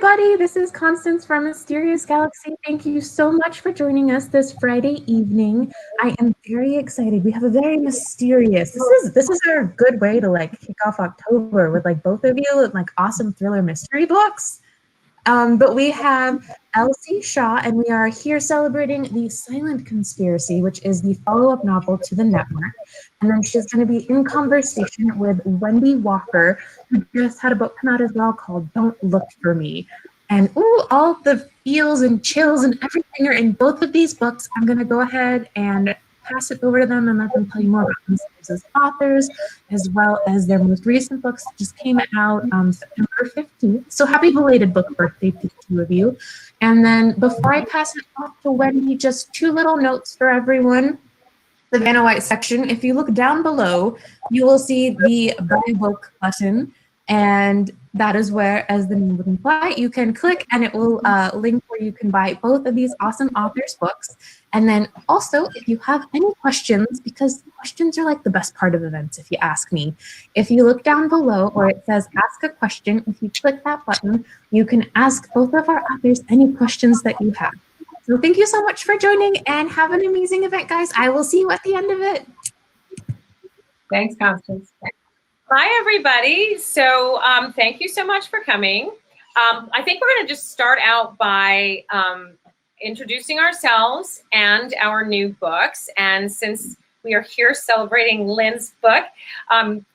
everybody. This is Constance from Mysterious Galaxy. Thank you so much for joining us this Friday evening. I am very excited. We have a very mysterious. This is a good way to like kick off October with like both of you with like awesome thriller mystery books. But we have Elsie Shaw, and we are here celebrating The Silent Conspiracy, which is the follow-up novel to The Network. And then she's going to be in conversation with Wendy Walker, who just had a book come out as well called Don't Look for Me. And all the feels and chills and everything are in both of these books. I'm going to go ahead and pass it over to them and let them tell you more about themselves as authors, as well as their most recent books that just came out September 15th. So happy belated book birthday to the two of you. And then before I pass it off to Wendy, just two little notes for everyone. The Vanna White section, if you look down below, you will see the Buy Woke button. And that is where, as the name would imply, you can click and it will link where you can buy both of these awesome authors' books. And then also, if you have any questions, because questions are like the best part of events, if you ask me. If you look down below where it says ask a question, if you click that button, you can ask both of our authors any questions that you have. So thank you so much for joining and have an amazing event, guys. I will see you at the end of it. Thanks, Constance. Hi, everybody. So thank you so much for coming. I think we're going to just start out by introducing ourselves and our new books. And since we are here celebrating Lynne's book,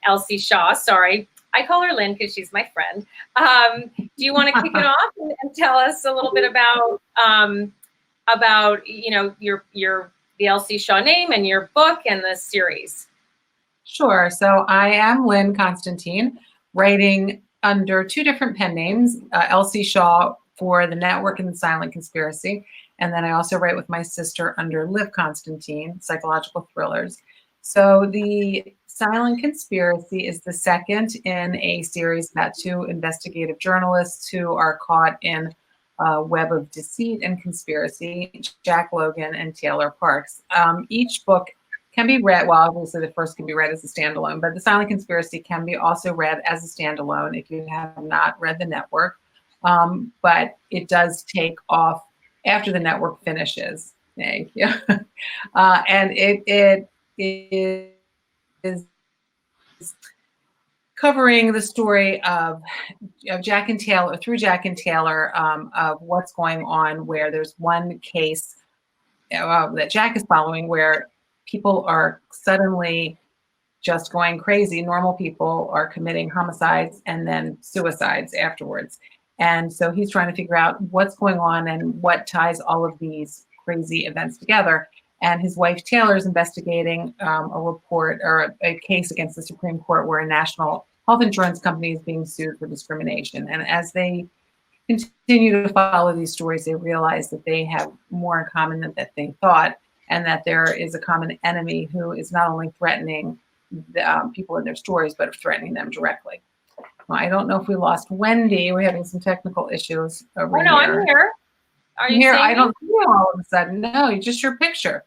Elsie Shaw, sorry, I call her Lynne because she's my friend. Do you want to kick it off and tell us a little bit about you know, the Elsie Shaw name and your book and the series? Sure. So I am Lynne Constantine, writing under two different pen names, Elsie Shaw for The Network and The Silent Conspiracy. And then I also write with my sister under Liv Constantine, psychological thrillers. So The Silent Conspiracy is the second in a series about two investigative journalists who are caught in a web of deceit and conspiracy, Jack Logan and Taylor Parks. Each book can be read, well, obviously the first can be read as a standalone, but The Silent Conspiracy can be also read as a standalone if you have not read The Network. But it does take off after The Network finishes. Thank you. And it is covering the story of Jack and Taylor, through Jack and Taylor, of what's going on, where there's one case that Jack is following where people are suddenly just going crazy. Normal people are committing homicides and then suicides afterwards. And so he's trying to figure out what's going on and what ties all of these crazy events together. And his wife, Taylor, is investigating a report or a case against the Supreme Court where a national health insurance company is being sued for discrimination. And as they continue to follow these stories, they realize that they have more in common than that they thought, and that there is a common enemy who is not only threatening the, people in their stories, but threatening them directly. Well, I don't know if we lost Wendy. We're having some technical issues over here. No, I'm here. Are you here? seeing I don't me? see you all of a sudden. No, just your picture.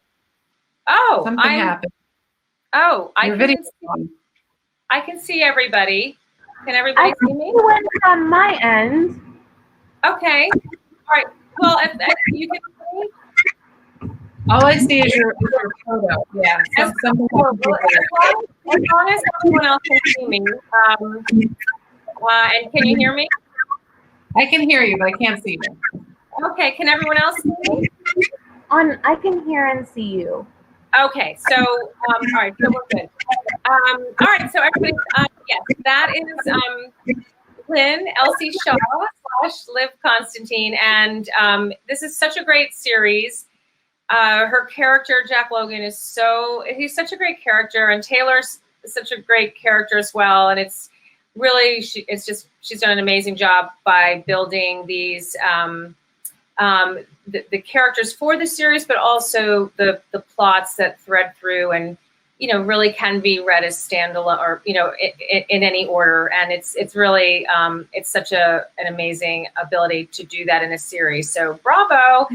Oh, Something happened. Oh, Your video. I can see everybody. Can everybody see me? Went on my end. Okay. All right. Well, if you can see me. All I see is your photo. Yeah. Something Well, as long as everyone else can see me. And can you hear me? I can hear you, but I can't see you. Okay. Can everyone else see me? I can hear and see you. Okay. So, all right. So we're good. All right. So everybody, yes, that is Lynne, Elsie Shaw / Liv Constantine. And this is such a great series. Her character, Jack Logan, he's such a great character, and Taylor's such a great character as well. And it's really, she's done an amazing job by building these, the characters for the series, but also the plots that thread through and, you know, really can be read as standalone or, you know, in any order. And it's really, it's such an amazing ability to do that in a series. So bravo.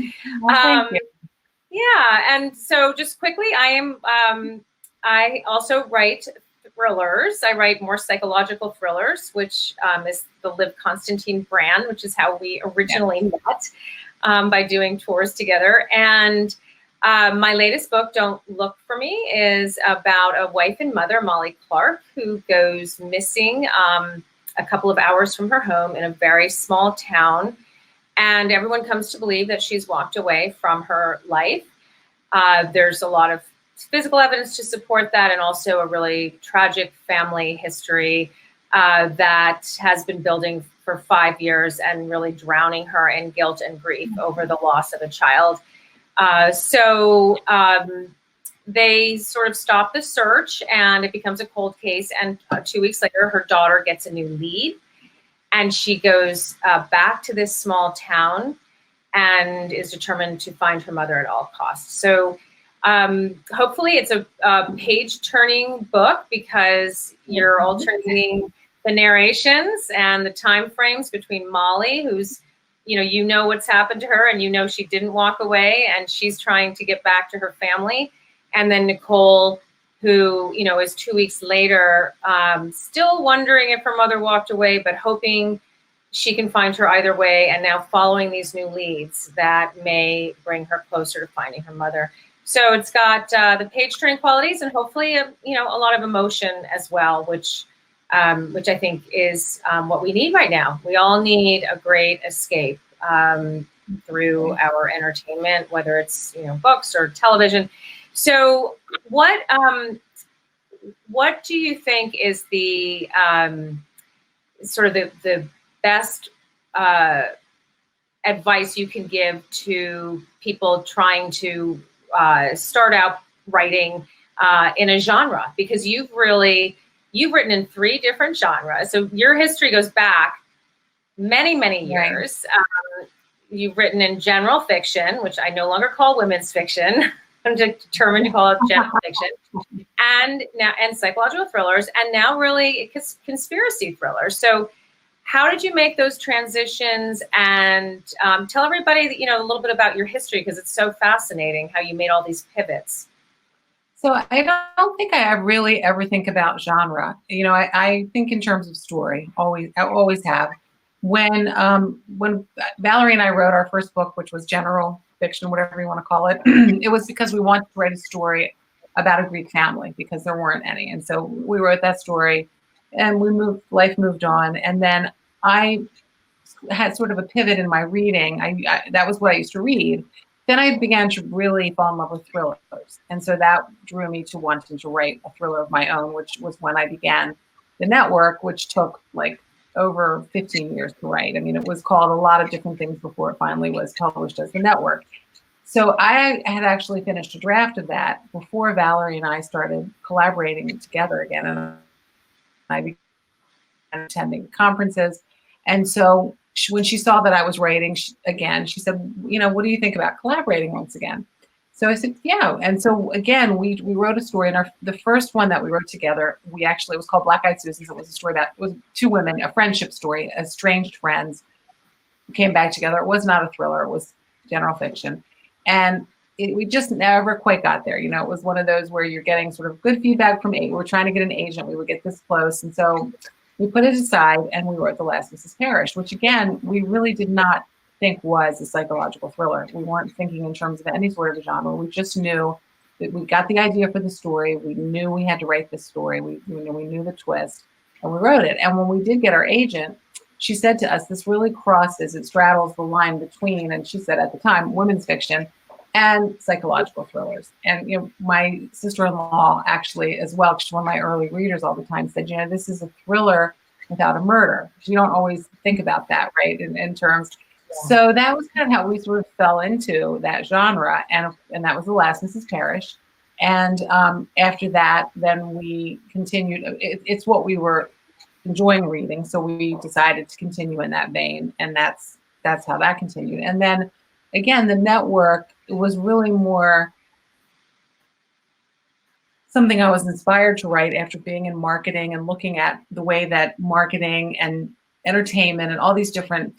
Well, thank you. Yeah, and so just quickly, I also write thrillers. I write more psychological thrillers, which is the Liv Constantine brand, which is how we originally met by doing tours together. And my latest book, Don't Look for Me, is about a wife and mother, Molly Clark, who goes missing a couple of hours from her home in a very small town. And everyone comes to believe that she's walked away from her life. There's a lot of physical evidence to support that, and also a really tragic family history that has been building for 5 years and really drowning her in guilt and grief over the loss of a child. So they sort of stop the search, and it becomes a cold case. And 2 weeks later, her daughter gets a new lead, and she goes back to this small town and is determined to find her mother at all costs. So hopefully it's a page-turning book, because you're alternating the narrations and the time frames between Molly, who's, you know what's happened to her, and she didn't walk away, and she's trying to get back to her family. And then Nicole, who, is 2 weeks later, still wondering if her mother walked away, but hoping she can find her either way, and now following these new leads that may bring her closer to finding her mother. So it's got the page-turning qualities, and hopefully, a lot of emotion as well, which I think is what we need right now. We all need a great escape through our entertainment, whether it's books or television. So what do you think is the sort of the best advice you can give to people trying to start out writing in a genre? Because you've written in 3 different genres. So your history goes back many, many years. Right. You've written in general fiction, which I no longer call women's fiction. I'm determined to call it general fiction, and psychological thrillers, and now really conspiracy thrillers. So how did you make those transitions? And tell everybody, a little bit about your history, because it's so fascinating how you made all these pivots. So I don't think I really ever think about genre. I think in terms of story. I always have. When Valerie and I wrote our first book, which was general fiction, whatever you want to call it, it was because we wanted to write a story about a Greek family, because there weren't any. And so we wrote that story, and life moved on. And then I had sort of a pivot in my reading. That was what I used to read. Then I began to really fall in love with thrillers. And so that drew me to wanting to write a thriller of my own, which was when I began The Network, which took over 15 years to write. I mean, it was called a lot of different things before it finally was published as The Network. So I had actually finished a draft of that before Valerie and I started collaborating together again. And I began attending conferences. And so when she saw that I was writing again, she said, what do you think about collaborating once again? So I said, yeah. And so again, we wrote a story, and the first one that we wrote together, it was called Black Eyed Susans. It was a story that was 2 women, a friendship story, estranged friends who came back together. It was not a thriller. It was general fiction. And we just never quite got there. It was one of those where you're getting sort of good feedback from we were trying to get an agent. We would get this close. And so we put it aside, and we wrote The Last Mrs. Parrish, which again, we really did not think was a psychological thriller. We weren't thinking in terms of any sort of a genre. We just knew that we got the idea for the story. We knew we had to write this story. We knew the twist, and we wrote it. And when we did get our agent, she said to us, this really it straddles the line between, and she said at the time, women's fiction and psychological thrillers. And, my sister-in-law actually as well, she's one of my early readers all the time, said, this is a thriller without a murder. You don't always think about that, right, in terms. Yeah. So that was kind of how we sort of fell into that genre. And that was The Last Mrs. Parrish. And after that, then we continued. It's what we were enjoying reading. So we decided to continue in that vein. And that's how that continued. And then again, The Network, it was really more something I was inspired to write after being in marketing and looking at the way that marketing and entertainment and all these different,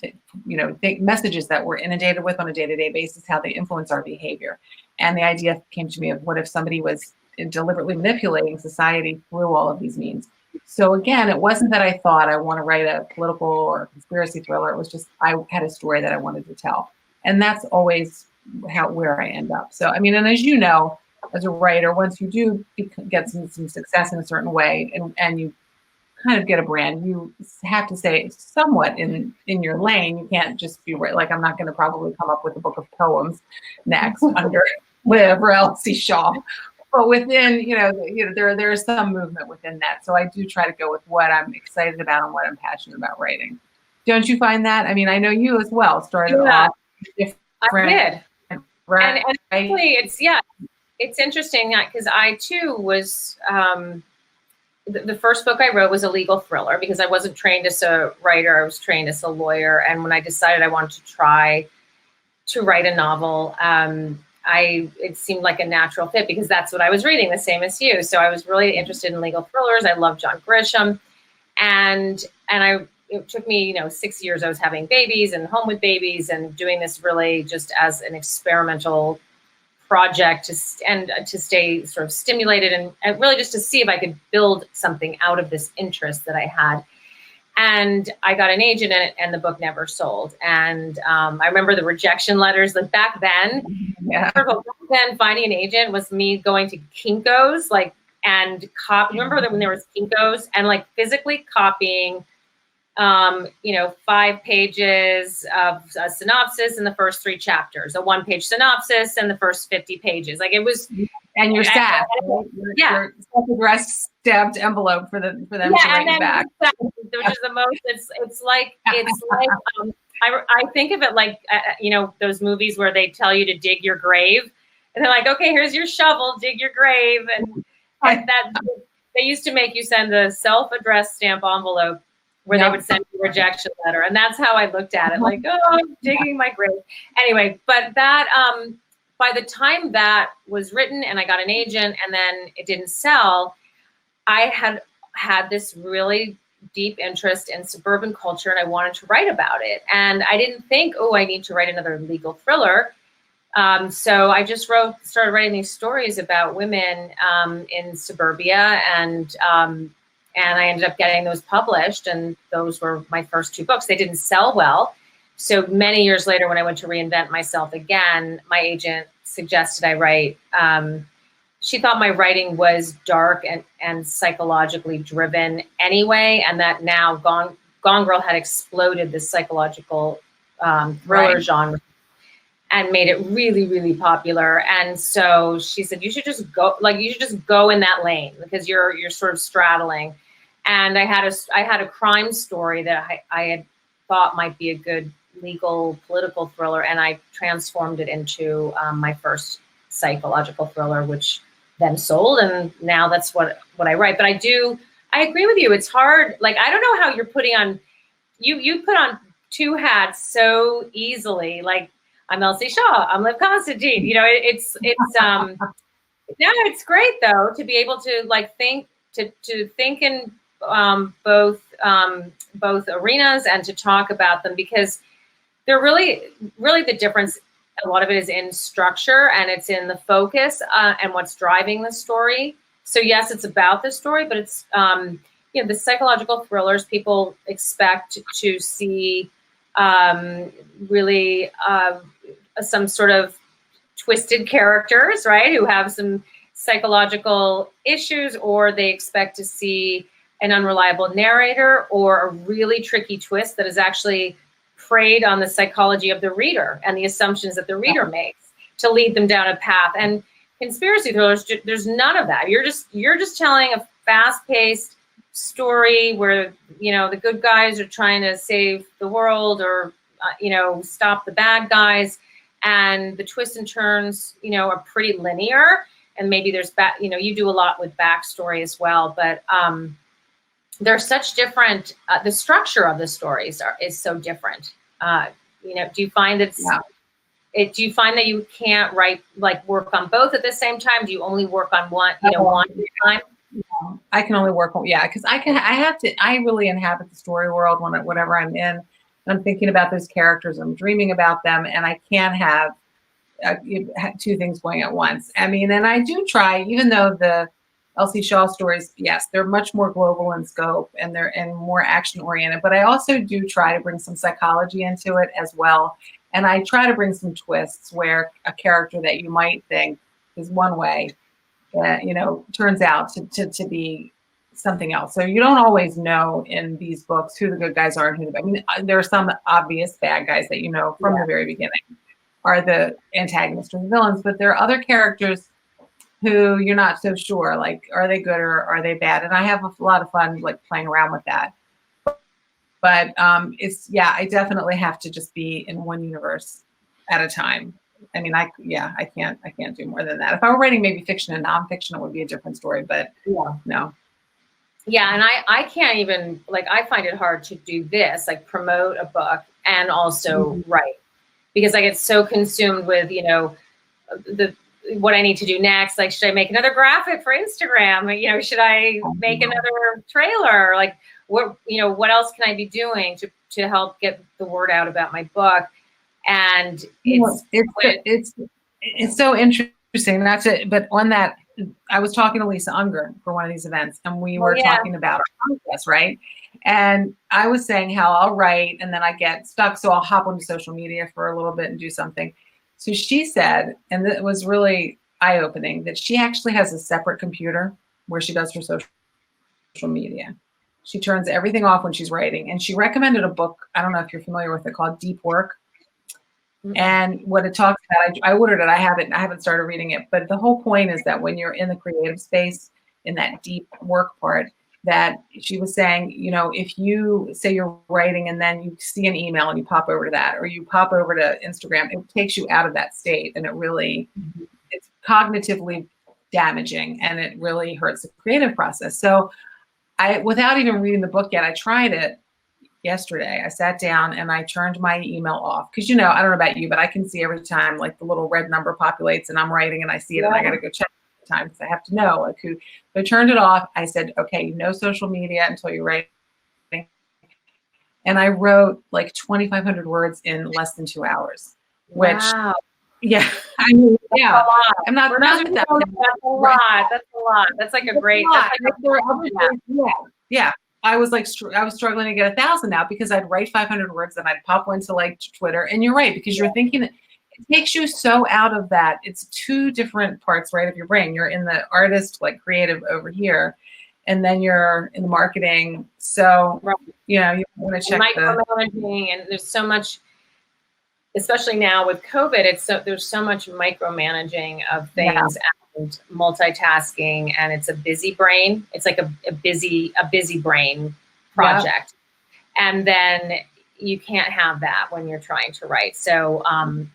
messages that we're inundated with on a day-to-day basis, how they influence our behavior. And the idea came to me of what if somebody was deliberately manipulating society through all of these means. So again, it wasn't that I thought I want to write a political or conspiracy thriller. It was just I had a story that I wanted to tell, and that's always where I end up. So I mean, and as you know, as a writer, once you do get some success in a certain way, and you kind of get a brand, you have to stay somewhat in your lane. You can't just be like, I'm not going to probably come up with a book of poems next under Liv or Elsie Shaw. But within, there is some movement within that. So I do try to go with what I'm excited about and what I'm passionate about writing. Don't you find that? I mean, I know you as well started off different. I did. Right? And actually, it's interesting because I too was, the first book I wrote was a legal thriller because I wasn't trained as a writer. I was trained as a lawyer. And when I decided I wanted to try to write a novel, it seemed like a natural fit because that's what I was reading, the same as you. So I was really interested in legal thrillers. I love John Grisham. And it took me, 6 years. I was having babies and home with babies and doing this really just as an experimental project to stay sort of stimulated and really just to see if I could build something out of this interest that I had. And I got an agent in it, and the book never sold. And I remember the rejection letters. Like back then, finding an agent was me going to Kinko's, and remember that when there was Kinko's and physically copying, 5 pages of a synopsis in the first 3 chapters, a 1-page synopsis in the first 50 pages. It was. And your staff, your self-addressed stamped envelope for them to write you back. Which is the most. It's like I think of it like those movies where they tell you to dig your grave, and they're like, okay, here's your shovel, dig your grave, and that they used to make you send the self-addressed stamp envelope where they would send you a rejection letter, and that's how I looked at it, like, oh, I'm digging my grave. Anyway, but that by the time that was written and I got an agent and then it didn't sell, I had this really deep interest in suburban culture and I wanted to write about it. And I didn't think, oh, I need to write another legal thriller. So I just started writing these stories about women in suburbia, and I ended up getting those published, and those were my first 2 books. They didn't sell well. So many years later, when I went to reinvent myself again, my agent suggested I write. She thought my writing was dark and psychologically driven anyway, and that now Gone Girl had exploded the psychological thriller genre and made it really, really popular. And so she said, you should just go in that lane because you're sort of straddling. And I had a crime story that I had thought might be a good legal political thriller, and I transformed it into my first psychological thriller, which then sold, and now that's what I write. But I agree with you. It's hard. I don't know how you're putting on, you put on 2 hats so easily. I'm Elsie Shaw, I'm Liv Constantine. It's it's great though to be able to think in both arenas and to talk about them, because they're really, really the difference. A lot of it is in structure and it's in the focus and what's driving the story. So yes, it's about the story, but it's, the psychological thrillers, people expect to see really some sort of twisted characters, right? Who have some psychological issues, or they expect to see an unreliable narrator or a really tricky twist that is actually preyed on the psychology of the reader and the assumptions that the reader makes to lead them down a path. And conspiracy thrillers, there's none of that. You're just telling a fast-paced story where the good guys are trying to save the world or stop the bad guys, and the twists and turns are pretty linear. And maybe there's you do a lot with backstory as well, but there's such different. The structure of the stories is so different. Do you find that? Do you find that you can't work on both at the same time? Do you only work on one at a time? I can only work on because I really inhabit the story world whenever I'm in. I'm thinking about those characters. I'm dreaming about them, and I can't have you had two things going at once. I mean, and I do try, even though the Elsie Shaw stories, yes, they're much more global in scope and they're more action oriented, but I also do try to bring some psychology into it as well. And I try to bring some twists where a character that you might think is one way, turns out to be something else. So you don't always know in these books who the good guys are and who I mean, there are some obvious bad guys that you know from the very beginning are the antagonists or the villains, but there are other characters who you're not so sure, like, are they good or are they bad? And I have a lot of fun like playing around with that. But I definitely have to just be in one universe at a time. I mean, I can't do more than that. If I were writing maybe fiction and nonfiction, it would be a different story, but no. Yeah, and I can't even, like, I find it hard to do this, like promote a book and also write, because I get so consumed with, what I need to do next. Like, should I make another graphic for Instagram? Should I make another trailer? Like, what else can I be doing to help get the word out about my book? And it's so interesting. But on that, I was talking to Lisa Unger for one of these events, and we were talking about our podcast, right? And I was saying how I'll write and then I get stuck, so I'll hop onto social media for a little bit and do something. So she said, and it was really eye-opening, that she actually has a separate computer where she does her social media. She turns everything off when she's writing. And she recommended a book, I don't know if you're familiar with it, called Deep Work. And what it talks about, I ordered it, I haven't started reading it, but the whole point is that when you're in the creative space, in that deep work part, that she was saying, if you say you're writing and then you see an email and you pop over to that, or you pop over to Instagram, it takes you out of that state, and it really, it's cognitively damaging, and it really hurts the creative process. So without even reading the book yet, I tried it yesterday. I sat down and I turned my email off, because I don't know about you, but I can see every time like the little red number populates and I'm writing and I see it and I got to go check it time because I have to know like who. So I turned it off. I said, okay, no social media until you're writing. And I wrote like 2,500 words in less than 2 hours. Which, wow. Yeah, I mean, yeah, I'm not. That's a lot. That's a lot. That's like a great. Yeah. I was struggling to get 1,000 out because I'd write 500 words and I'd pop into like Twitter. And you're right, because you're thinking that it takes you so out of that. It's two different parts, right, of your brain. You're in the artist, like creative over here, and then you're in the marketing. So, you want to check micromanaging, and there's so much, especially now with COVID, there's so much micromanaging of things. And multitasking, and it's a busy brain. It's like a busy brain project. And then you can't have that when you're trying to write. So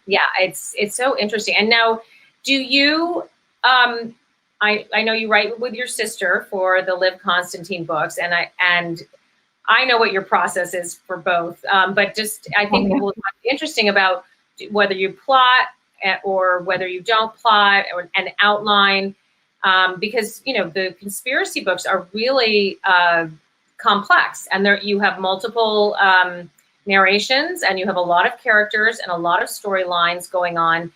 it's so interesting. And now, do you I know you write with your sister for the Liv Constantine books, and I know what your process is for both. But just, I think it will be interesting about whether you plot or whether you don't plot, or an outline, because the conspiracy books are really complex, and you have multiple narrations, and you have a lot of characters and a lot of storylines going on,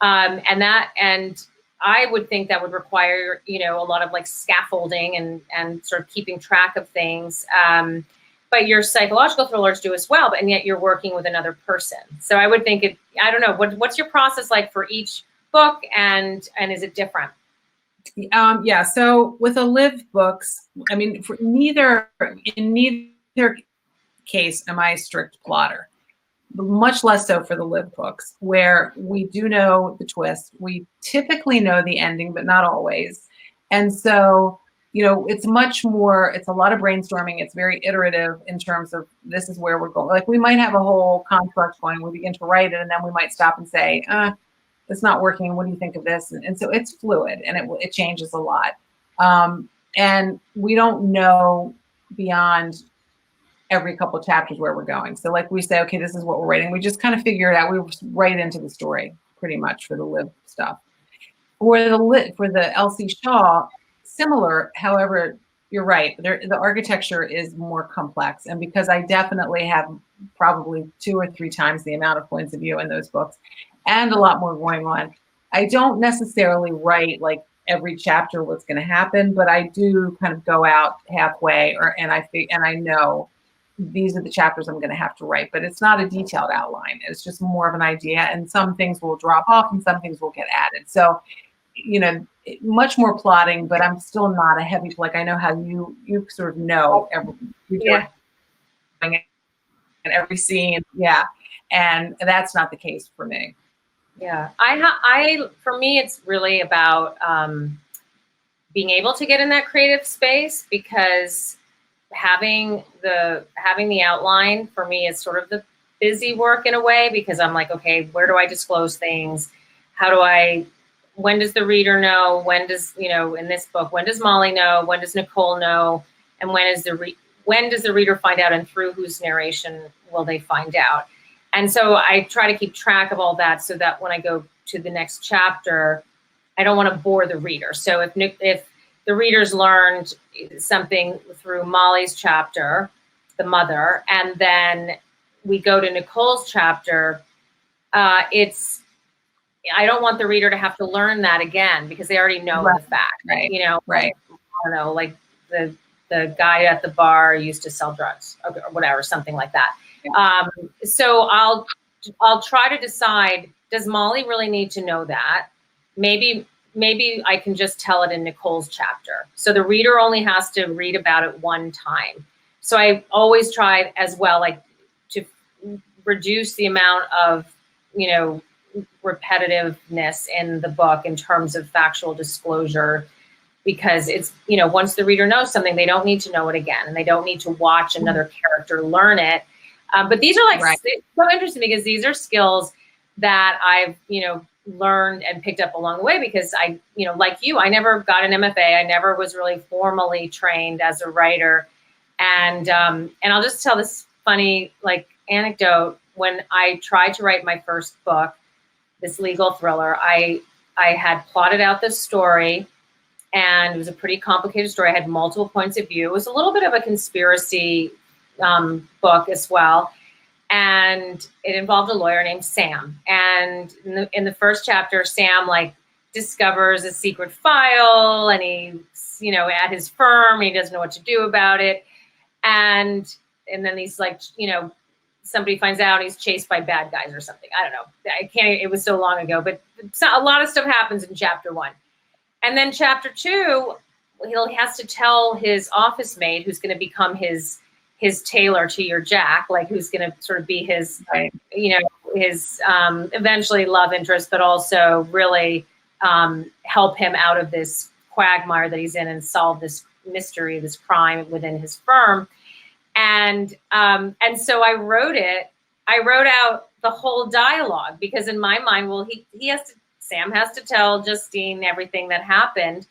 and I would think that would require a lot of like scaffolding and sort of keeping track of things. But your psychological thrillers do as well, and yet you're working with another person. So I would think I don't know, what's your process like for each book, and is it different? So with the Liv books, I mean, in neither case am I a strict plotter. Much less so for the Liv books, where we do know the twist. We typically know the ending, but not always. And so it's much more, it's a lot of brainstorming. It's very iterative in terms of this is where we're going. Like we might have a whole construct going, we begin to write it, and then we might stop and say, it's not working. What do you think of this? And so it's fluid, and it changes a lot. And we don't know beyond every couple of chapters where we're going. So like we say, okay, this is what we're writing. We just kind of figure it out. We write into the story pretty much for the Liv stuff. For the Elsie Shaw, similar, however, you're right. The architecture is more complex. And because I definitely have probably 2 or 3 times the amount of points of view in those books, and a lot more going on. I don't necessarily write like every chapter what's going to happen, but I do kind of go out halfway, and I know these are the chapters I'm going to have to write, but it's not a detailed outline. It's just more of an idea, and some things will drop off and some things will get added. So, much more plotting, but I'm still not a heavy, like I know how you sort of know Yeah. and every scene. Yeah. And that's not the case for me. Yeah. For me, it's really about being able to get in that creative space, because having the outline for me is sort of the busy work in a way, because I'm like, okay, where do I disclose things? When does the reader know? When does, in this book, when does Molly know? When does Nicole know? And when does the reader find out, and through whose narration will they find out? And so I try to keep track of all that, so that when I go to the next chapter, I don't want to bore the reader. So if the readers learned something through Molly's chapter, the mother, and then we go to Nicole's chapter, I don't want the reader to have to learn that again, because they already know the fact. Right. Right. I don't know, like the guy at the bar used to sell drugs, or whatever, something like that. Yeah. So I'll try to decide, does Molly really need to know that? Maybe I can just tell it in Nicole's chapter. So the reader only has to read about it one time. So I always try as well, like, to reduce the amount of, repetitiveness in the book in terms of factual disclosure, because it's, once the reader knows something, they don't need to know it again, and they don't need to watch another character learn it. But these are like so interesting, because these are skills that I've, learned and picked up along the way, because I, like you, I never got an MFA. I never was really formally trained as a writer. And I'll just tell this funny, like, anecdote. When I tried to write my first book, this legal thriller, I had plotted out this story, and it was a pretty complicated story. I had multiple points of view. It was a little bit of a conspiracy book as well. And it involved a lawyer named Sam. And in the first chapter, Sam discovers a secret file, and he's, at his firm, he doesn't know what to do about it. And then he's somebody finds out, he's chased by bad guys or something. I don't know. It was so long ago, but a lot of stuff happens in chapter 1. And then chapter 2, he has to tell his office mate, who's going to become his tailor to your Jack, who's going to sort of be his, his eventually love interest, but also really help him out of this quagmire that he's in and solve this mystery, this crime within his firm. And so I wrote out the whole dialogue, because in my mind, Sam has to tell Justine everything that happened.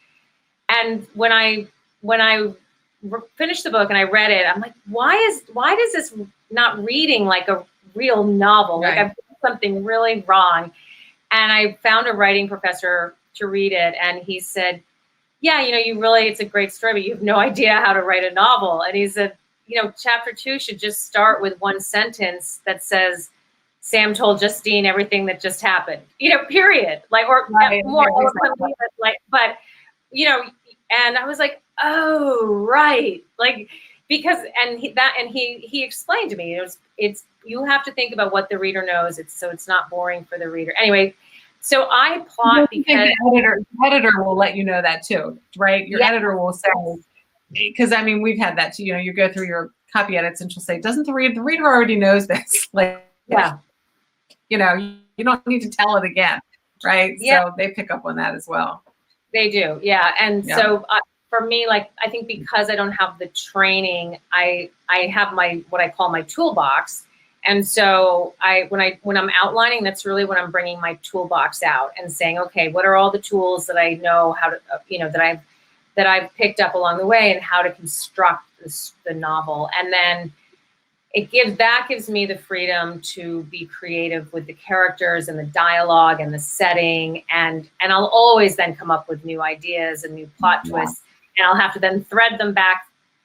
And when I finished the book and I read it, I'm like, why does this not reading like a real novel? Right. I've done something really wrong. And I found a writing professor to read it, and he said, yeah, it's a great story, but you have no idea how to write a novel. And he said, chapter 2 should just start with one sentence that says, Sam told Justine everything that just happened, period. More eloquently, but and I was like, oh, right. Because he explained to me, it's you have to think about what the reader knows. It's not boring for the reader. Anyway, so I plot because the editor will let you know that too, right? Your editor will say, because we've had that too. You go through your copy edits and she'll say, doesn't the reader already knows this? You don't need to tell it again, right? Yeah. So they pick up on that as well. They do, yeah. And so for me, I think because I don't have the training, I have what I call my toolbox. And so when I'm outlining, that's really when I'm bringing my toolbox out and saying, okay, what are all the tools that I know how to, that I've picked up along the way, and how to construct the novel. And then that gives me the freedom to be creative with the characters and the dialogue and the setting. And I'll always then come up with new ideas and new plot twists, and I'll have to then thread them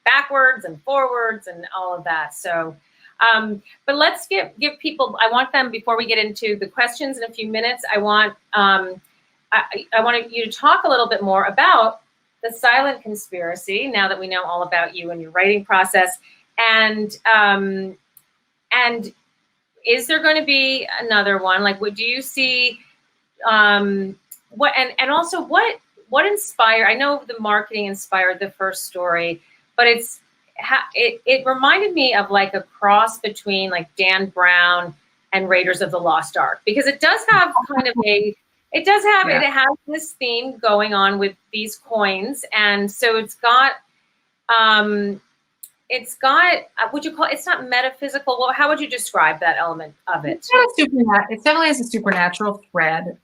backwards and forwards and all of that. So But let's give people, I want them, before we get into the questions in a few minutes, I want you to talk a little bit more about the silent conspiracy, now that we know all about you and your writing process. And is there going to be another one? Like, do you see what, and also what inspired, I know the marketing inspired the first story, but it reminded me of like a cross between like Dan Brown and Raiders of the Lost Ark, because it does have kind of it has this theme going on with these coins. And so it's got, would you call it, it's not metaphysical. Well, how would you describe that element of it? It definitely has a supernatural thread.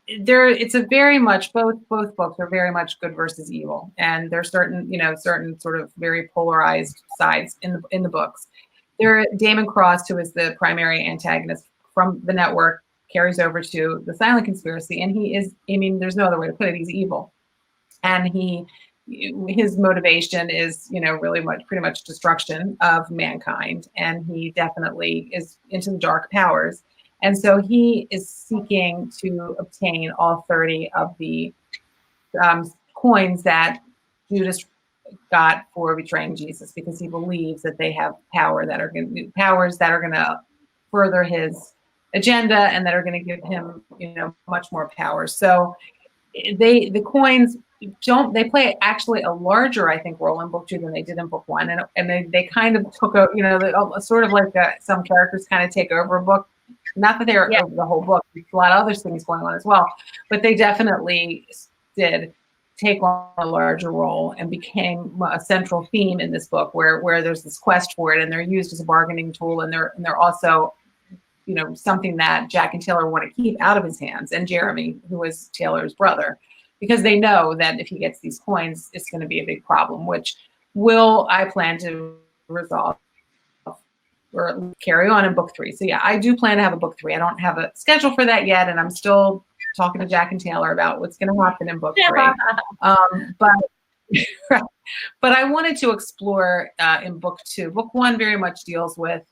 It's a very much, both books are very much good versus evil, and there's certain sort of very polarized sides in the books. Damon Cross, who is the primary antagonist from the network, carries over to the silent conspiracy, and he is, I mean, there's no other way to put it, he's evil. And his motivation is, really pretty much destruction of mankind. And he definitely is into the dark powers. And so he is seeking to obtain all 30 of the coins that Judas got for betraying Jesus, because he believes that they have powers that are going to further his agenda and that are going to give him, much more power. So the coins they play actually a larger, I think, role in book 2 than they did in book 1, and they kind of took sort of like some characters kind of take over a book. Not that they're over the whole book. There's a lot of other things going on as well, but they definitely did take on a larger role and became a central theme in this book, where there's this quest for it, and they're used as a bargaining tool, and they're also, something that Jack and Taylor want to keep out of his hands, and Jeremy, who is Taylor's brother, because they know that if he gets these coins, it's going to be a big problem, which I plan to resolve or carry on in book 3. So yeah, I do plan to have a book 3. I don't have a schedule for that yet, and I'm still talking to Jack and Taylor about what's going to happen in book 3. But I wanted to explore in book 2. Book 1 very much deals with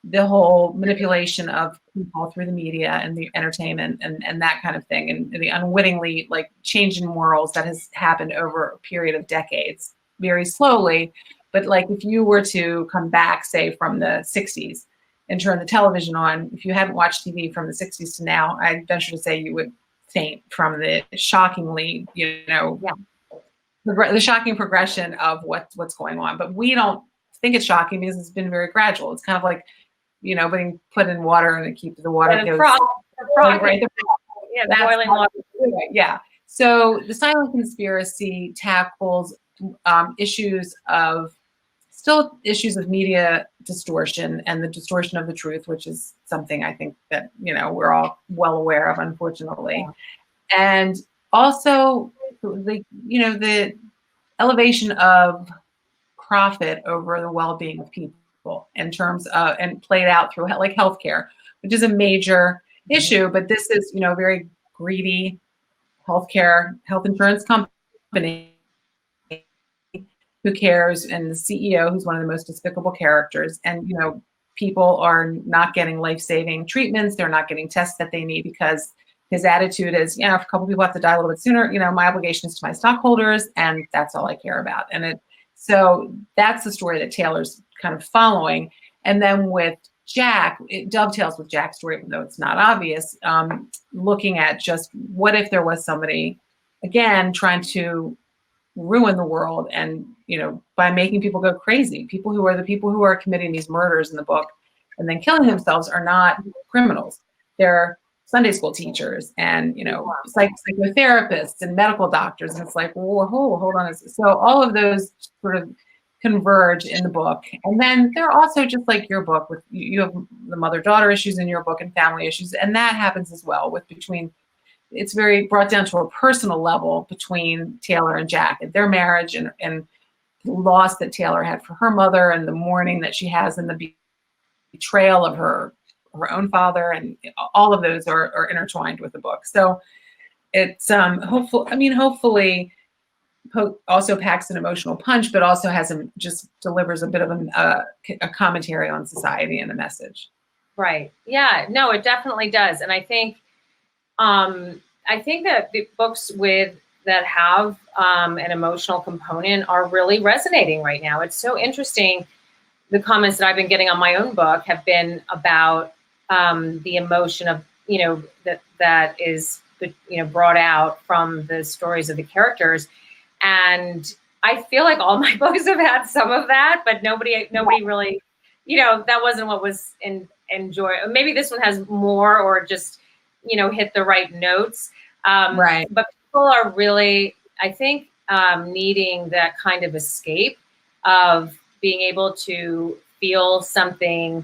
the whole manipulation of people through the media and the entertainment and that kind of thing, and the unwittingly like change in morals that has happened over a period of decades, very slowly. But like if you were to come back, say, from the 60s and turn the television on, if you hadn't watched TV from the 60s to now, I venture to say you would faint from the shockingly, the shocking progression of what's going on. But we don't think it's shocking because it's been very gradual. It's kind of like, being put in water and it keeps the water goes right. The boiling water. Yeah. So the silent conspiracy tackles issues of media distortion and the distortion of the truth, which is something I think that, we're all well aware of, unfortunately. Yeah. And also the elevation of profit over the well-being of people in terms of, and played out through like healthcare, which is a major issue. But this is, a very greedy health insurance company who cares, and the CEO, who's one of the most despicable characters. And, people are not getting life-saving treatments. They're not getting tests that they need because his attitude is, if a couple people have to die a little bit sooner, my obligation is to my stockholders, and that's all I care about. So that's the story that Taylor's kind of following. And then with Jack, it dovetails with Jack's story, even though it's not obvious, looking at just what if there was somebody, again, trying to ruin the world and, by making people go crazy. People who are committing these murders in the book and then killing themselves are not criminals. They're Sunday school teachers and, psychotherapists and medical doctors. And it's like, whoa, hold on. So all of those sort of converge in the book. And then they're also just like your book, with you have the mother-daughter issues in your book and family issues. And that happens as well it's very brought down to a personal level between Taylor and Jack and their marriage and the loss that Taylor had for her mother and the mourning that she has and the betrayal of her own father, and all of those are intertwined with the book. So it's hopefully also packs an emotional punch, but also just delivers a bit of a commentary on society and a message. Right. Yeah. No, it definitely does. And I think that the books that have an emotional component are really resonating right now. It's so interesting. The comments that I've been getting on my own book have been about the emotion of, that is, brought out from the stories of the characters. And I feel like all my books have had some of that, but nobody really, that wasn't what was enjoy. Maybe this one has more, or just, hit the right notes. Right. But people are really, I think, needing that kind of escape of being able to feel something,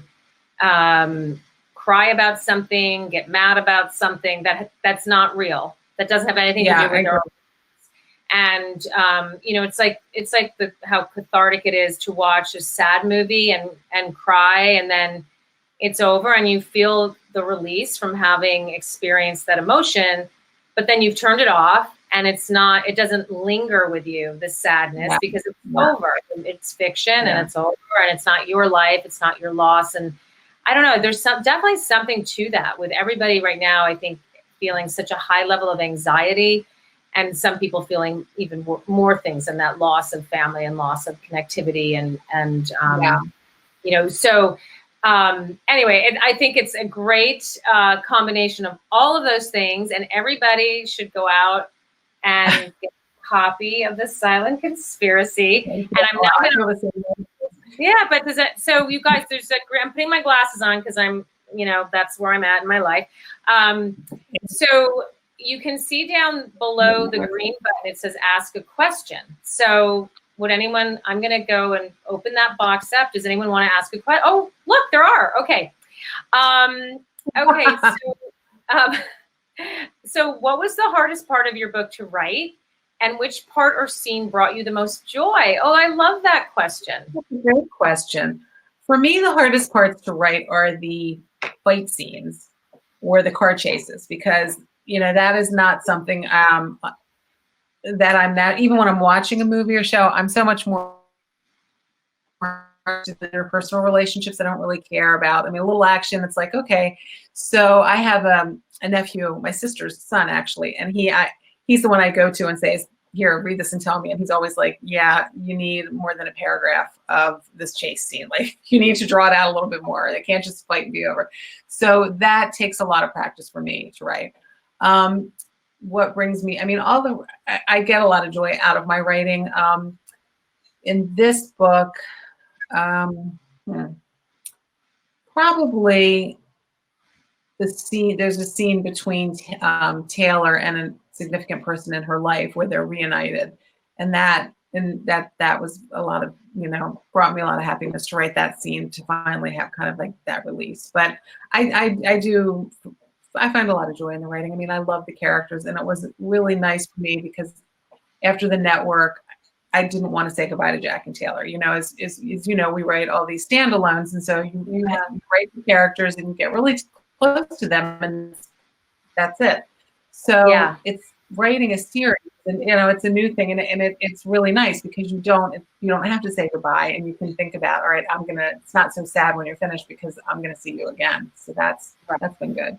cry about something, get mad about something that's not real, that doesn't have anything to do with their. And it's like how cathartic it is to watch a sad movie and cry, and then it's over and you feel the release from having experienced that emotion, but then you've turned it off and it doesn't linger with you, the sadness, because it's over. It's fiction and it's over, and it's not your life, it's not your loss. And I don't know, there's definitely something to that with everybody right now, I think, feeling such a high level of anxiety, and some people feeling even more things than that, loss of family and loss of connectivity so anyway, I think it's a great combination of all of those things, and everybody should go out and get a copy of The Silent Conspiracy. And I'm now going to, but so you guys, I'm putting my glasses on because I'm, that's where I'm at in my life. So you can see down below the green button, it says ask a question. So I'm going to go and open that box up. Does anyone want to ask a question? Oh, look, there are. Okay. So what was the hardest part of your book to write, and which part or scene brought you the most joy? Oh, I love that question. That's a great question. For me, the hardest parts to write are the fight scenes or the car chases, because that is not something that I'm not, even when I'm watching a movie or show, I'm so much more to their personal relationships. I don't really care about. I mean, a little action, it's like, okay. So I have a nephew, my sister's son, actually, and he's the one I go to and say, here, read this and tell me. And he's always like, yeah, you need more than a paragraph of this chase scene. Like, you need to draw it out a little bit more. They can't just fight and be over. So that takes a lot of practice for me to write. What brings me, I mean, I get a lot of joy out of my writing. In this book, probably there's a scene between Taylor and a significant person in her life where they're reunited. And that was a lot of, brought me a lot of happiness to write that scene, to finally have kind of like that release. But I find a lot of joy in the writing. I mean, I love the characters, and it was really nice for me because after the network, I didn't want to say goodbye to Jack and Taylor. As we write all these standalones, and so you write the characters and you get really close to them, and that's it. So it's writing a series, and it's a new thing, and it's really nice because you don't have to say goodbye, and you can think about, all right, it's not so sad when you're finished because I'm gonna see you again. So that's been good.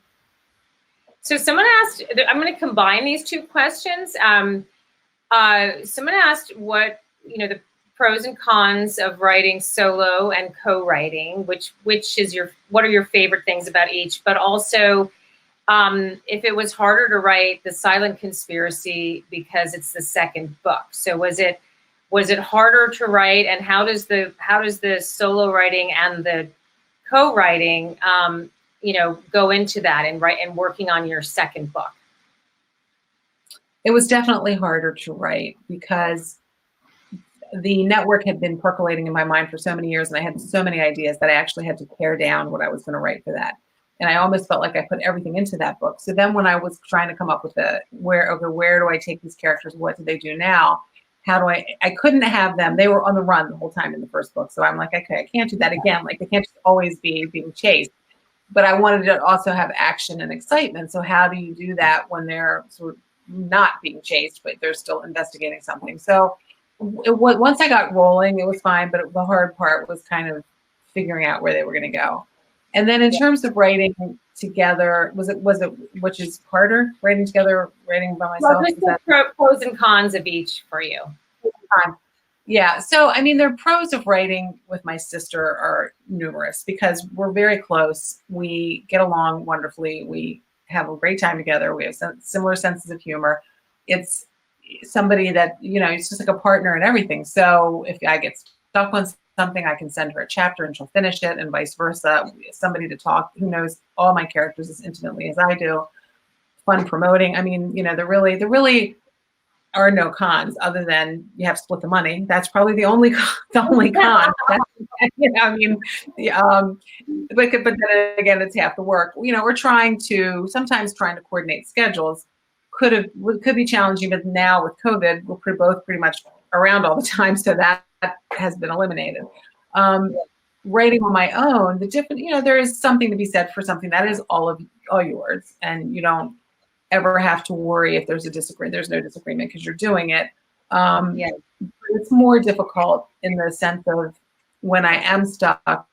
So someone asked, I'm going to combine these two questions. Someone asked what, the pros and cons of writing solo and co-writing, what are your favorite things about each, but also if it was harder to write The Silent Conspiracy because it's the second book. So was it harder to write, and how does the solo writing and the co-writing go into that and working on your second book? It was definitely harder to write because the network had been percolating in my mind for so many years, and I had so many ideas that I actually had to pare down what I was going to write for that. And I almost felt like I put everything into that book. So then when I was trying to come up with where do I take these characters? What do they do now? I couldn't have them. They were on the run the whole time in the first book. So I'm like, okay, I can't do that again. Like, they can't just always be being chased. But I wanted to also have action and excitement. So how do you do that when they're sort of not being chased, but they're still investigating something. So once I got rolling, it was fine. But the hard part was kind of figuring out where they were going to go. And then in terms of writing together, was it which is harder, writing together, writing by myself? Well, there's pros and cons of each for you. Yeah. So, I mean, the pros of writing with my sister are numerous because we're very close. We get along wonderfully. We have a great time together. We have similar senses of humor. It's somebody that, it's just like a partner in everything. So if I get stuck on something, I can send her a chapter and she'll finish it, and vice versa. Somebody to talk who knows all my characters as intimately as I do. Fun promoting. I mean, there really are no cons other than you have to split the money. That's probably the only con. But then again, it's half the work. We're sometimes trying to coordinate schedules. Could be challenging, but now with COVID, we're both pretty much around all the time, so that has been eliminated. Writing on my own, there is something to be said for something that is all yours, and you don't ever have to worry if there's a disagreement. There's no disagreement because you're doing it. It's more difficult in the sense of when I am stuck,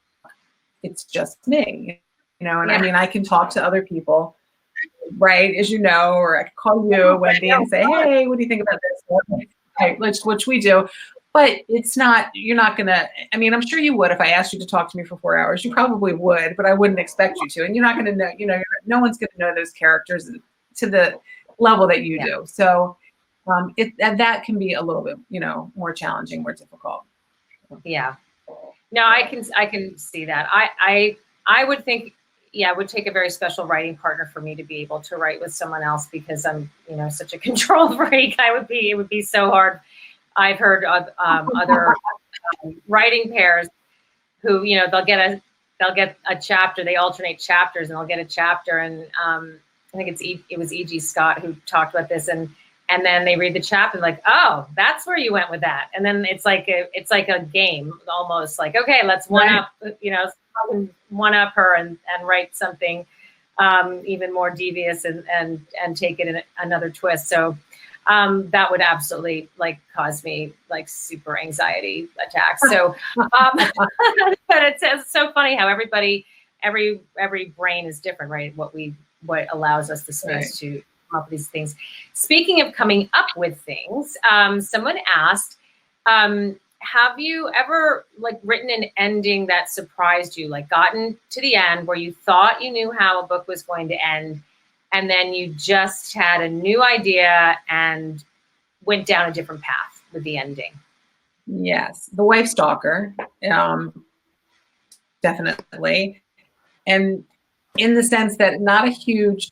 it's just me, I mean, I can talk to other people, right, as or I can call you, Wendy, and say, hey, what do you think about this? Right, which we do. But it's not, you're not going to, I mean, I'm sure you would if I asked you to talk to me for 4 hours. You probably would, but I wouldn't expect you to. And you're not going to know, no one's going to know those characters to the level that you do. So that can be a little bit, more challenging, more difficult. Yeah. No, I can see that. I would think, it would take a very special writing partner for me to be able to write with someone else because I'm, such a control freak. It would be so hard. I've heard of other writing pairs who, they'll get a chapter, they alternate chapters, and they'll get a chapter. And I think it was E.G. Scott who talked about this, and then they read the chapter like, oh, that's where you went with that. And then it's like a game, almost like, okay, let's one up her and write something even more devious and take it in another twist. So that would absolutely cause me super anxiety attacks. So, but it's so funny how every brain is different, right? What allows us the space to come up with these things. Speaking of coming up with things, someone asked, have you ever written an ending that surprised you, gotten to the end where you thought you knew how a book was going to end, and then you just had a new idea and went down a different path with the ending? Yes, The Wife Stalker, definitely. And in the sense that not a huge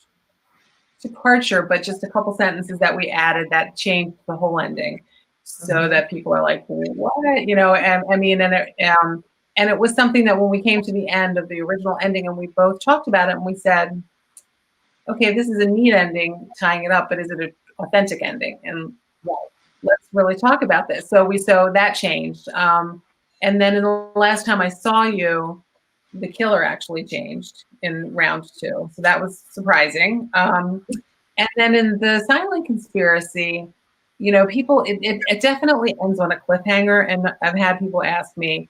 departure, but just a couple sentences that we added that changed the whole ending, so that people are like, what? And I mean, and it was something that when we came to the end of the original ending and we both talked about it and we said, okay, this is a neat ending, tying it up, but is it an authentic ending? And let's really talk about this. So that changed. And then in the last time I saw you, the killer actually changed in round 2. So that was surprising. And then in the Silent Conspiracy, people, it definitely ends on a cliffhanger. And I've had people ask me,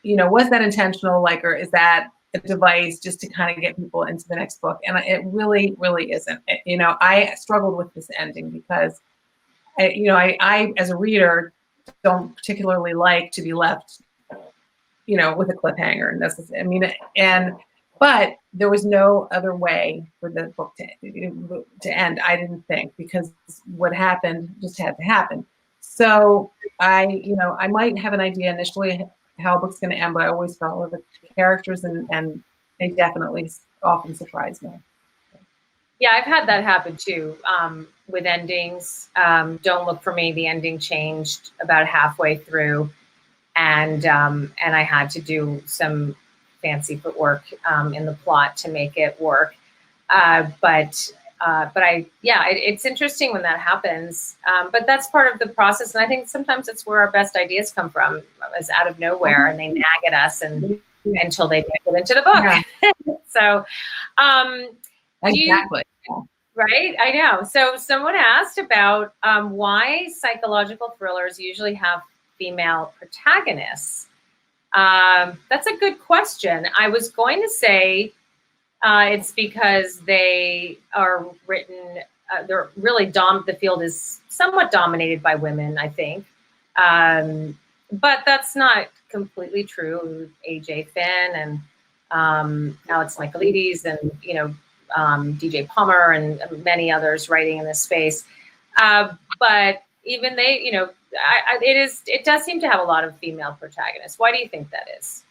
was that intentional? Or is that a device just to kind of get people into the next book? And it really, really isn't. I struggled with this ending because I as a reader don't particularly like to be left, with a cliffhanger. And but there was no other way for the book to end, I didn't think, because what happened just had to happen. So I might have an idea initially how a book's going to end, but I always follow the characters, and they definitely often surprise me. Yeah, I've had that happen too with endings. Don't Look for Me, the ending changed about halfway through, and I had to do some fancy footwork in the plot to make it work. But it's interesting when that happens. But that's part of the process, and I think sometimes it's where our best ideas come from, is out of nowhere, and they nag at us until they make it into the book. Yeah. So, exactly. Right? I know. So someone asked about why psychological thrillers usually have female protagonists. That's a good question. I was going to say it's because they are written, they're really, the field is somewhat dominated by women, I think. But that's not completely true. A.J. Finn and Alex Michaelides and, DJ Palmer and many others writing in this space. But even they, it does seem to have a lot of female protagonists. Why do you think that is?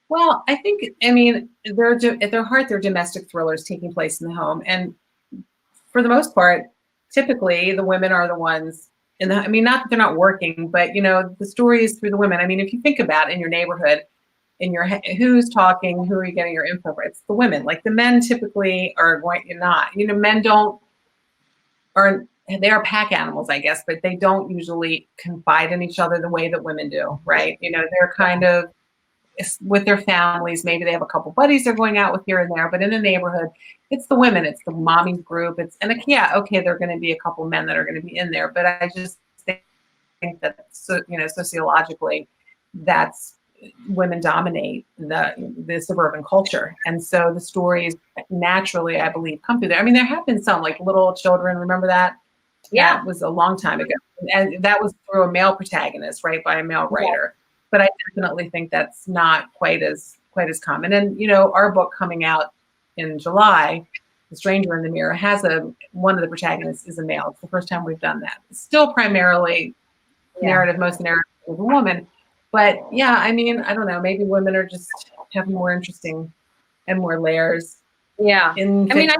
Well, I think, at their heart, they're domestic thrillers taking place in the home. And for the most part, typically the women are the ones not that they're not working, but, the story is through the women. I mean, if you think about it, in your neighborhood, who's talking, who are you getting your info from? It's the women. Like, the men typically are going to not, men they are pack animals, I guess, but they don't usually confide in each other the way that women do, right? They're kind of with their families. Maybe they have a couple buddies they're going out with here and there, but in the neighborhood, it's the women, it's the mommy group. They're going to be a couple men that are going to be in there, but I just think that, sociologically, that's women dominate the suburban culture. And so the stories naturally, I believe, come through there. I mean, there have been some, like Little Children. Remember that? Yeah. That was a long time ago. And that was through a male protagonist, right? By a male writer. Yeah. But I definitely think that's not quite as common. And, our book coming out in July, The Stranger in the Mirror, has one of the protagonists is a male. It's the first time we've done that. It's still primarily most narrative of a woman. But yeah, I mean, I don't know, maybe women are just have more interesting and more layers. Yeah. And I think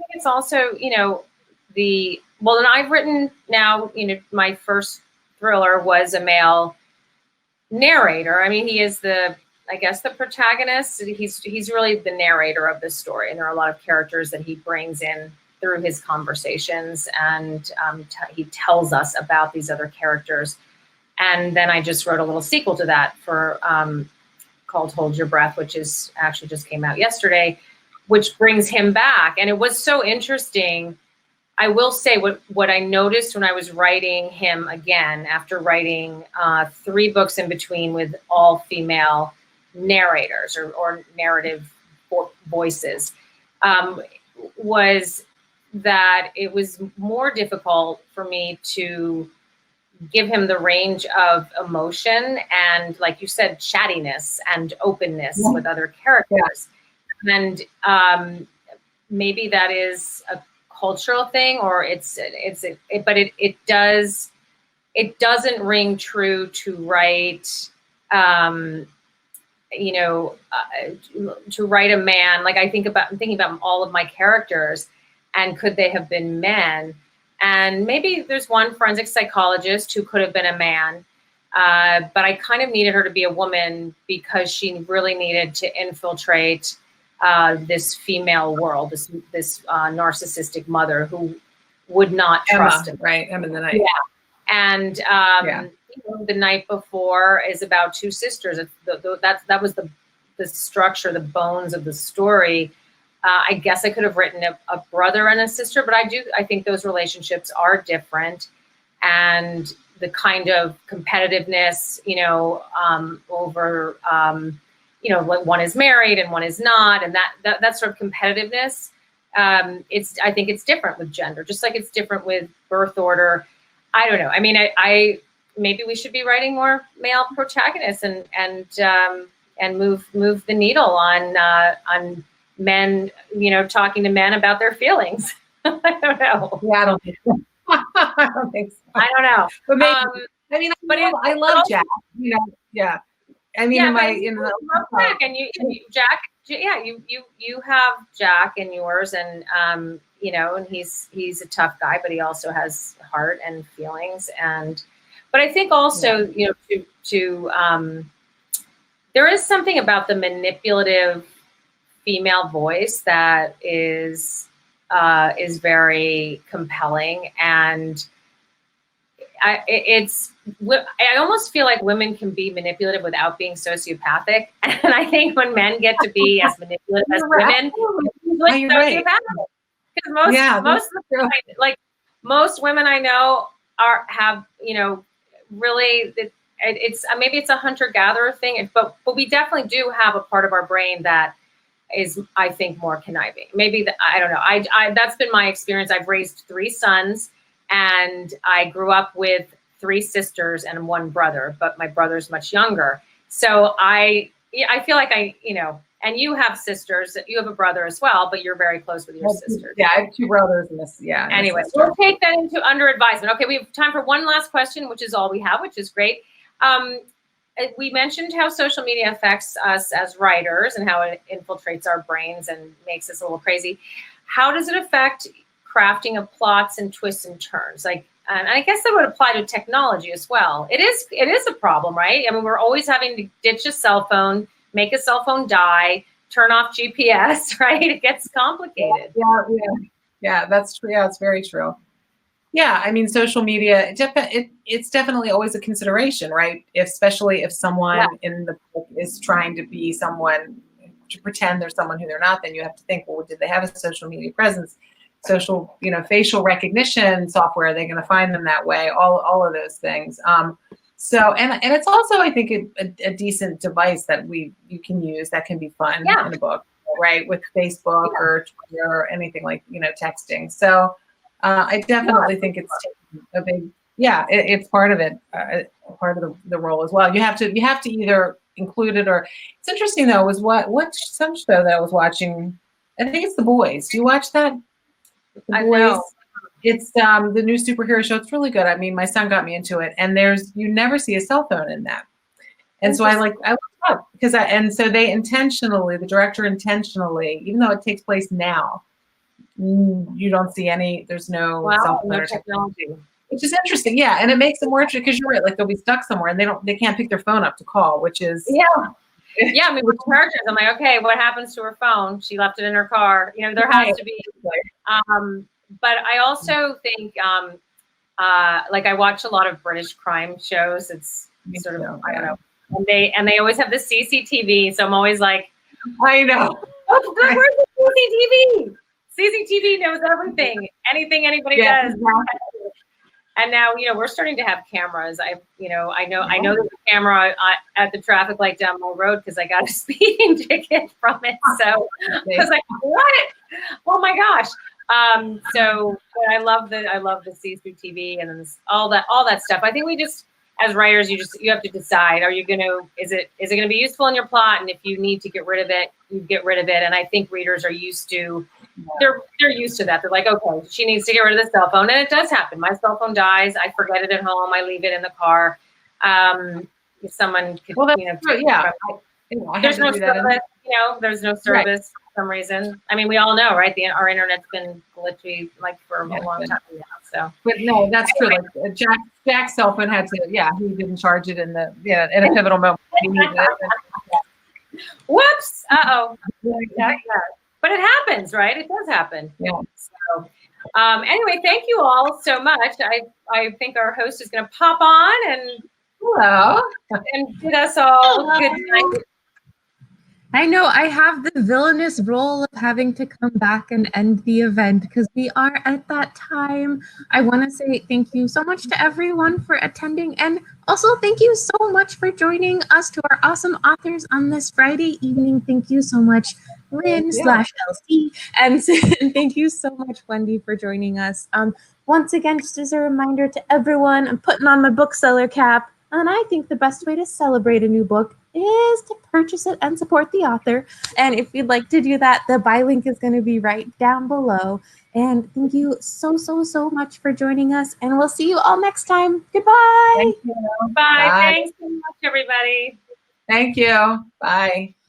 it's also, and I've written now, my first thriller was a male narrator. I mean, he is the protagonist. He's really the narrator of the story. And there are a lot of characters that he brings in through his conversations, and he tells us about these other characters. And then I just wrote a little sequel to that called Hold Your Breath, which is actually just came out yesterday, which brings him back. And it was so interesting. I will say what I noticed when I was writing him again, after writing 3 books in between with all female narrators or narrative voices, was that it was more difficult for me to give him the range of emotion and, like you said, chattiness and openness with other characters. And maybe that is a cultural thing, or but it doesn't ring true to write, to write a man. Like, I'm thinking about all of my characters, and could they have been men? And maybe there's one forensic psychologist who could have been a man, but I kind of needed her to be a woman because she really needed to infiltrate this female world, this narcissistic mother who would not trust him. Right, Emma the Night. Yeah, and The Night Before is about 2 sisters. That was the structure, the bones of the story. I guess I could have written a brother and a sister, but I think those relationships are different, and the kind of competitiveness, over, one is married and one is not, and that sort of competitiveness, I think it's different with gender, just like it's different with birth order. I don't know. I mean, I maybe we should be writing more male protagonists and move the needle on men, talking to men about their feelings. I don't know. Yeah, I don't think so. I don't think so. I don't know. But maybe, I love Jack. Yeah. I mean, Jack, and you Jack. Yeah, you have Jack in yours, and and he's a tough guy, but he also has heart and feelings, but I think also there is something about the manipulative female voice that is very compelling, and I almost feel like women can be manipulative without being sociopathic, and I think when men get to be as manipulative as women, it's like sociopathic. Because most of the time, like most women I know have, really it's maybe it's a hunter-gatherer thing, but we definitely do have a part of our brain that is, I think, more conniving. Maybe I don't know. I that's been my experience. I've raised 3 sons, and I grew up with 3 sisters and 1 brother, but my brother's much younger. So I feel like and you have sisters, you have a brother as well, but you're very close with your sisters. Yeah, I have 2 brothers and this. Yeah. Anyway, we'll take that into under advisement. Okay, we have time for one last question, which is all we have, which is great. We mentioned how social media affects us as writers and how it infiltrates our brains and makes us a little crazy. How does it affect crafting of plots and twists and turns? Like, and I guess that would apply to technology as well. It is a problem, right? I mean, we're always having to ditch a cell phone, make a cell phone die, turn off GPS, right? It gets complicated. Yeah, that's true. Yeah, it's very true. Yeah, I mean, social media, it's definitely always a consideration, right? Especially if someone in the book is trying to be someone, to pretend they're someone who they're not, then you have to think, well, did they have a social media presence? Social, facial recognition software, are they going to find them that way? All of those things. So, and it's also, I think, a decent device that you can use that can be fun in a book, right? With Facebook or Twitter or anything like, texting. So I definitely think it's a big, it's part of it, part of the role as well. You have to either include it or, it's interesting though, was what some show that I was watching, I think it's The Boys. Do you watch that? I know. It's the new superhero show. It's really good. I mean, my son got me into it, and you never see a cell phone in that. And so I looked up so the director intentionally, even though it takes place now, you don't see there's no cell phone or technology, which is interesting. Yeah. And it makes it more interesting because you're right. Like they'll be stuck somewhere and they can't pick their phone up to call, which is. Yeah. Yeah. I mean, with chargers, I'm like, okay, what happens to her phone? She left it in her car. There has to be, but I also think, like I watch a lot of British crime shows. It's sort of, I don't know. And they always have the CCTV. So I'm always like, I know. Oh, where's the CCTV? CCTV knows everything. Anything anybody does. Exactly. And now, we're starting to have cameras. I know there's a camera at the traffic light down my road because I got a speeding ticket from it. So I was like, what? Oh my gosh. So but I love the CCTV and then all that stuff. I think we just, as writers, you have to decide, is it going to be useful in your plot? And if you need to get rid of it, you get rid of it. And I think readers are used to, they're used to that. They're like, okay, she needs to get rid of the cell phone. And it does happen. My cell phone dies. I forget it at home. I leave it in the car. If someone could, there's no service, there's no service for some reason. I mean, we all know, right? Our internet's been glitchy like for a long time now. So, but no, that's true. Like Jack's cell phone had to, he didn't charge it in a pivotal moment. He needed it. Whoops! Yeah. But it happens, right? It does happen. Yeah. So, anyway, thank you all so much. I think our host is going to pop on and bid us all good night. I know I have the villainous role of having to come back and end the event because we are at that time. I want to say thank you so much to everyone for attending, and also thank you so much for joining us, to our awesome authors on this Friday evening. Thank you so much, Lynne/LC, and thank you so much, Wendy, for joining us. Once again, just as a reminder to everyone, I'm putting on my bookseller cap, and I think the best way to celebrate a new book is to purchase it and support the author. And if you'd like to do that, the buy link is going to be right down below. And thank you so much for joining us. And we'll see you all next time. Goodbye. Thank you. Bye. Thanks so much, everybody. Thank you. Bye.